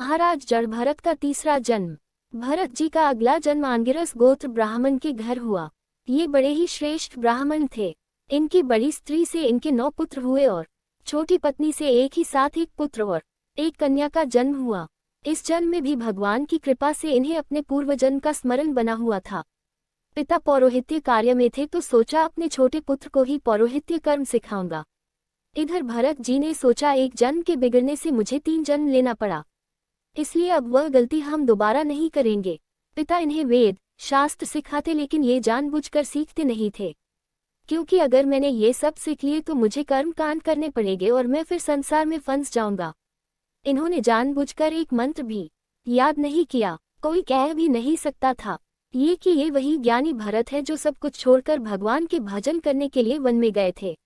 महाराज जड़ भरत का तीसरा जन्म। भरत जी का अगला जन्म आंगिरस गोत्र ब्राह्मण के घर हुआ। ये बड़े ही श्रेष्ठ ब्राह्मण थे। इनकी बड़ी स्त्री से इनके 9 पुत्र हुए और छोटी पत्नी से एक ही साथ एक पुत्र और एक कन्या का जन्म हुआ। इस जन्म में भी भगवान की कृपा से इन्हें अपने पूर्व जन्म का स्मरण बना हुआ था। पिता पौरोहित्य कार्य में थे तो सोचा अपने छोटे पुत्र को ही पौरोहित्य कर्म सिखाऊंगा। इधर भरत जी ने सोचा एक जन्म के बिगड़ने से मुझे 3 जन्म लेना पड़ा, इसलिए अब वह गलती हम दोबारा नहीं करेंगे। पिता इन्हें वेद शास्त्र सिखाते लेकिन ये जानबूझकर सीखते नहीं थे, क्योंकि अगर मैंने ये सब सीख लिए तो मुझे कर्म कांड करने पड़ेंगे और मैं फिर संसार में फंस जाऊंगा। इन्होंने जानबूझकर एक मंत्र भी याद नहीं किया। कोई कह भी नहीं सकता था ये कि ये वही ज्ञानी भरत है जो सब कुछ छोड़कर भगवान के भजन करने के लिए वन में गए थे।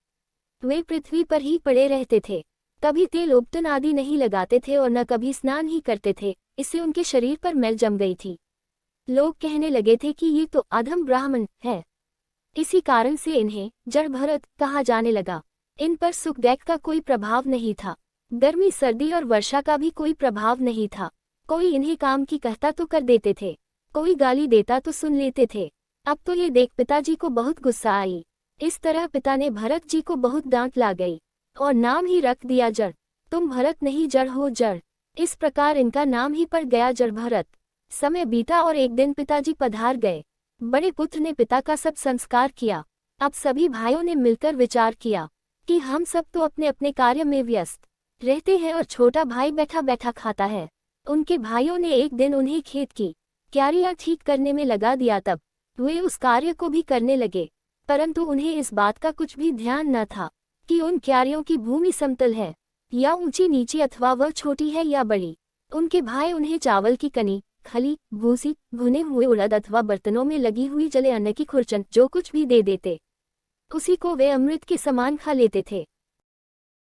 वे पृथ्वी पर ही पड़े रहते थे, कभी तेल उपटन आदि नहीं लगाते थे और न कभी स्नान ही करते थे। इससे उनके शरीर पर मैल जम गई थी। लोग कहने लगे थे कि ये तो अधम ब्राह्मण है। इसी कारण से इन्हें जड़ भरत कहा जाने लगा। इन पर सुख दुख का कोई प्रभाव नहीं था, गर्मी सर्दी और वर्षा का भी कोई प्रभाव नहीं था। कोई इन्हें काम की कहता तो कर देते थे, कोई गाली देता तो सुन लेते थे। अब तो ये देख पिताजी को बहुत गुस्सा आई। इस तरह पिता ने भरत जी को बहुत डांट ला गई और नाम ही रख दिया जड़। तुम भरत नहीं जड़ हो जड़। इस प्रकार इनका नाम ही पड़ गया जड़ भरत। समय बीता और एक दिन पिताजी पधार गए। बड़े पुत्र ने पिता का सब संस्कार किया। अब सभी भाइयों ने मिलकर विचार किया कि हम सब तो अपने अपने कार्य में व्यस्त रहते हैं और छोटा भाई बैठा बैठा खाता है। उनके भाइयों ने एक दिन उन्हें खेत की क्यारियां ठीक करने में लगा दिया। तब वे उस कार्य को भी करने लगे, परंतु उन्हें इस बात का कुछ भी ध्यान न था कि उन क्यारियों की भूमि समतल है या ऊंची नीची अथवा वह छोटी है या बड़ी। उनके भाई उन्हें चावल की कनी, खली, भूसी, भुने हुए उड़द अथवा बर्तनों में लगी हुई जले अन्न की खुरचन जो कुछ भी दे देते, उसी को वे अमृत के समान खा लेते थे।